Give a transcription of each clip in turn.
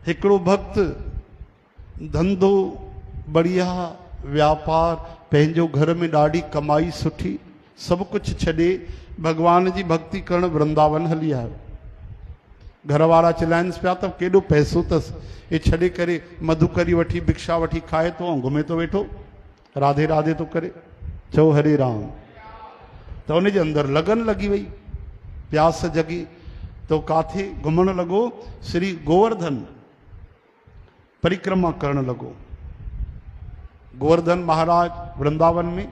हिकिड़ो भक्त धंधो बढ़िया, व्यापार, पंहिंजो घर में ॾाढी कमाई सुठी, सब कुछ छॾे भगवान जी भक्ति करण वृंदावन हली आयो। घर वारा चिल्लाइनि पिया त केॾो पैसो अथसि, ये छॾे करे मधुकरी वठी भिक्षा वठी खाए थो ऐं घुमे थो वेठो, राधे राधे तो करे। चओ हरे राम। तो उनजे अंदर लगन लगी वई, प्यास जगी, तो काथे घुमण लॻो, श्री गोवर्धन परिक्रमा करण लॻो। गोवर्धन महाराज वृंदावन में,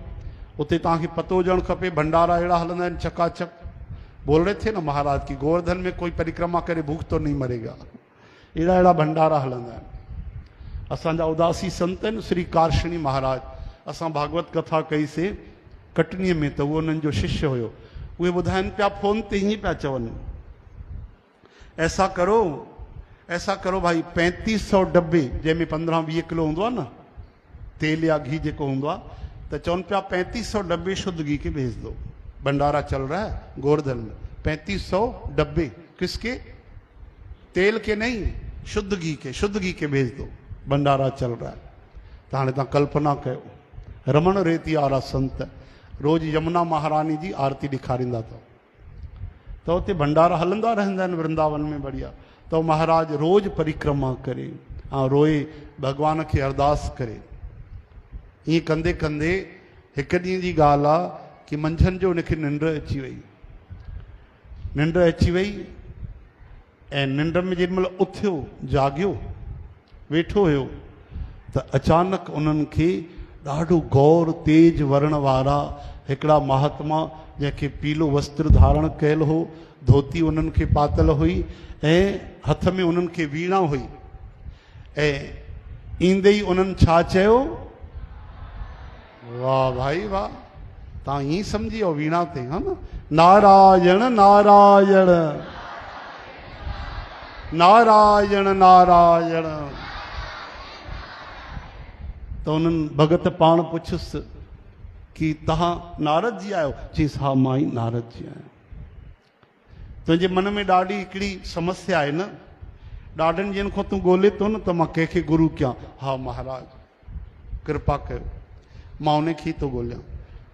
उते तव्हांखे पतो हुजणु खपे, भंडारा अहिड़ा हलंदा आहिनि चकाचक। बोल रहे थे ना महाराज की गोवर्धन में कोई परिक्रमा करे भूख तो नहीं मरेगा, अहिड़ा अहिड़ा भंडारा हलंदा आहिनि। असांजा उदासी संत आहिनि श्री कार्षणी महाराज, असां भागवत कथा कईसीं कटनीअ में, त उहो उन्हनि जो शिष्य हुयो। उहे ॿुधाइनि पिया, फोन ते हीअं पिया चवनि, ऐसा करो भाई 3500 डब्बे, जंहिंमें 15-20 किलो हूंदो आहे न तेल या घी जेको हूंदो आहे, त चवनि पिया 3500 डब्बे शुद्ध घी के भेज दो। भंडारा चल रहा है गोवर्धन में, 3500 डब्बे, किसके? तेल के नहीं, शुद्ध घी के भेज दो, भंडारा चल रहा है। त हाणे तव्हां कल्पना कयो, रमण रेती वारा संत रोज यमुना महारानी जी आरती ॾेखारींदा अथव, त उते भंडारा हलंदा रहंदा आहिनि वृंदावन में बढ़िया। तो महाराज रोज परिक्रमा करे ऐं रोए भगवान खे अरदास करे। ईअं कंदे कंदे हिकु ॾींहं जी ॻाल्हि आहे कि मंझंदि जो उनखे निंड अची वई ऐं निंड में जेॾीमहिल उथियो, जाॻियो, वेठो हुयो, त अचानक उन्हनि खे ॾाढो गौर तेज वर्ण वारा हिकिड़ा महात्मा, जंहिंखे पीलो वस्त्र धारण कयल हो, धोती उन्हनि खे पातल हुई ऐं हथ में उन्हनि खे वीणा हुई, ऐं ईंदे ई उन्हनि छा चयो? वाह भाई वाह, तव्हां ईअं सम्झी वियो वीणा ते, हा न? नारायण नारायण नारायण नारायण। त उन्हनि भगत पाण पुछुसि कि तव्हां नारद जी आहियो? चईस हा मां ई नारद जी आहियां। तुंहिंजे मन में ॾाढी हिकिड़ी समस्या आहे न, ॾाढनि ॼणनि खां तूं ॻोल्हे थो न त मां कंहिंखे गुरू कयां? हा महाराज कृपा कयो, मां उन खे थो ॻोल्हियां।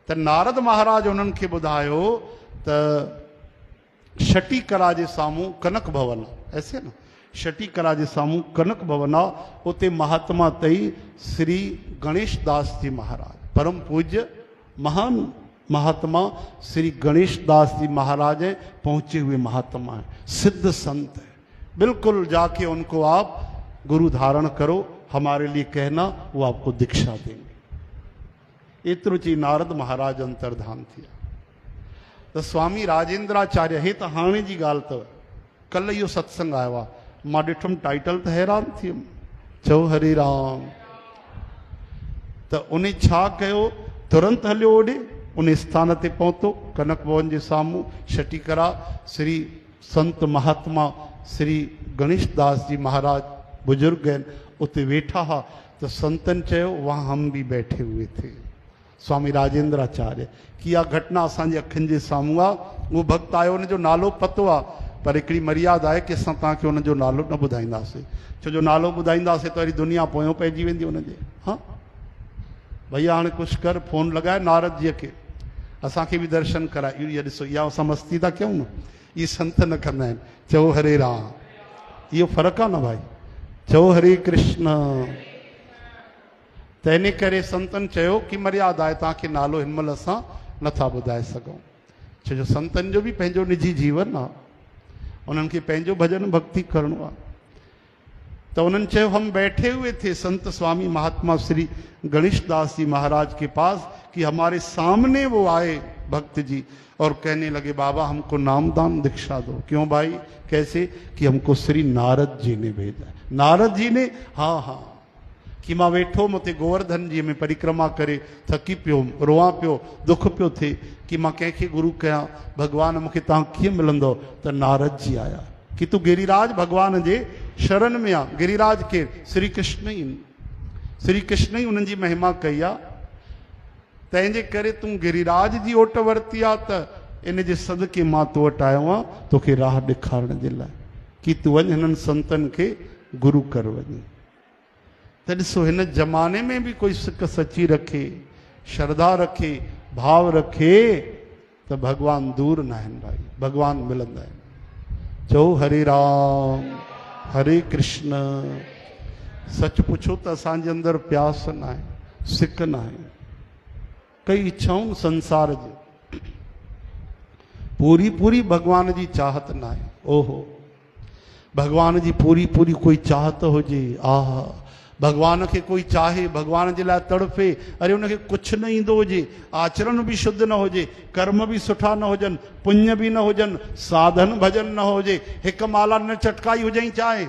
त नारद महाराज उन्हनि खे ॿुधायो त शटीकरा जे साम्हूं कनक भवन आहे, ऐसे न, शटीकरा जे साम्हूं कनक भवन आहे, उते महात्मा तई श्री गणेश दास जी महाराज, परम पूज्य महान महात्मा श्री गणेश दास जी महाराज है, पहुंचे हुए महात्मा है, सिद्ध संत है। बिल्कुल जाके उनको आप गुरु धारण करो, हमारे लिए कहना, वो आपको दीक्षा देंगे। एतिरो चई नारद महाराज अंतर्धान थिया। तो स्वामी राजेंद्राचार्य, हे तो हाणे जी ॻाल्हि अथव, कल्ह इहो सत्संग आयो आहे, मां ॾिठुमि टाइटल त हैरान थी वियुमि। चओ हरे राम। त उन छा कयो, तुरंत हलियो ओॾे, उन स्थान ते पहुतो, कनक भवन जे साम्हूं शटीकरा, श्री संत महात्मा श्री गणेश दास जी महाराज बुजुर्ग आहिनि, उते वेठा हा। तो संतन चयो, वहाँ हम भी बैठे हुए थे। स्वामी राजेंद्राचार्य की इहा घटना असांजे अखियुनि जे साम्हूं आहे। उहो भक्त आयो, हुनजो नालो पतो आहे, पर हिकिड़ी मर्यादा आहे कि असां तव्हांखे हुनजो नालो न ॿुधाईंदासीं, छो जो नालो ॿुधाईंदासीं त वरी दुनिया पोयों पइजी वेंदी हुनजे। हा भैया हाणे कुझु कर, फोन लॻाए नारद जीअ खे, असांखे बि दर्शन कराए। इहो ॾिसो, इहा असां मस्ती था कयूं न, इहे संत न कंदा आहिनि। चओ हरे राम, इहो फ़र्क़ु आहे न भाई। चओ हरे कृष्ण। त इन करे संतनि चयो कि मर्यादा आहे, तव्हांखे नालो हिन महिल असां नथा ॿुधाए सघूं, छो जो संतनि जो बि पंहिंजो निजी जीवन आहे, उन्हनि खे पंहिंजो भजन भक्ति करणो आहे। तो उन्होंने कहा, हम बैठे हुए थे संत स्वामी महात्मा श्री गणेश दास जी महाराज के पास कि हमारे सामने वो आए भक्त जी और कहने लगे, बाबा हमको नामदान दीक्षा दो। क्यों भाई, कैसे? कि हमको श्री नारद जी ने भेजा। नारद जी ने? हाँ हाँ, कि मां वेठो मते गोवर्धन जी में परिक्रमा करे थकी पियो, रोआ पियो, दुख पियो थे कि मां कंहिंखे गुरु कयां, भगवान मूंखे तव्हां कीअं मिलंदो? त नारद जी आया कि तू गिरिराज भगवान जे शरण में आ। गिरिराज के श्री कृष्ण ही उन्हनि जी महिमा कई आहे, तंहिंजे करे तूं गिरिराज जी ओट वरिती आहे, त इन जे सदके मां तो वटि आयो आहियां तोखे राह ॾेखारण जे लाइ कि तूं वञ हिननि संतनि खे गुरु कर वञे। त ॾिसो हिन ज़माने में भी कोई सिक सची रखे, श्रद्धा रखे, भाव रखे त भगवान दूर न आहिनि भाई, भगवान मिलंदा आहिनि। चओ हरे राम हरे कृष्ण। सच पुछो त असांजे अंदरि प्यास न आहे, सिक न आहे, कई इच्छाऊं संसार जी, पूरी पूरी भगवान जी चाहत न आहे। ओहो भगवान जी पूरी पूरी कोई चाहत हुजे, आह भगवान के कोई चाहे, भगवान जे लाइ तड़फे, अरे उनखे कुछ न ईंदो हुजे, आचरण भी शुद्ध न हुजे, कर्म भी सुठा न हुजन, पुण्य भी न हुजन, साधन भजन न हुजे, हिक माला न चटकाई हुजई चाहे,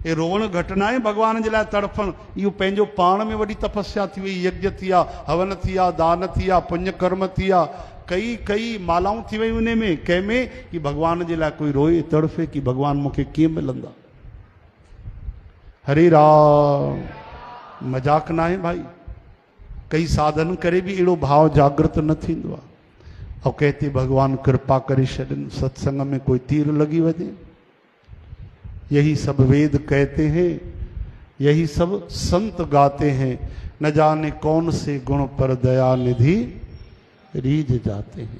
ये रोवण घटना है भगवान जे लाइ तड़फण। इहो पंहिंजो पाण में वॾी तपस्या थी वई, यज्ञ थिया, हवन थिया, दान थिया, पुण्य कर्म थिया, कई कई मालाऊं थी वई उन में, कंहिंमें कि भगवान जे लाइ कोई रोए तड़फे कि भगवान मूंखे कीअं मिलंदा। हरे राम, मजाक ना है भाई। कई साधन करे भी अहिड़ो भाव जागृत न थींदो आहे। और कहते भगवान कृपा करे छॾनि, सत्संग में कोई तीर लगी वञे। यही सब वेद कहते हैं, यही सब संत गाते हैं, न जाने कौन से गुण पर दया निधि रीझ जाते हैं।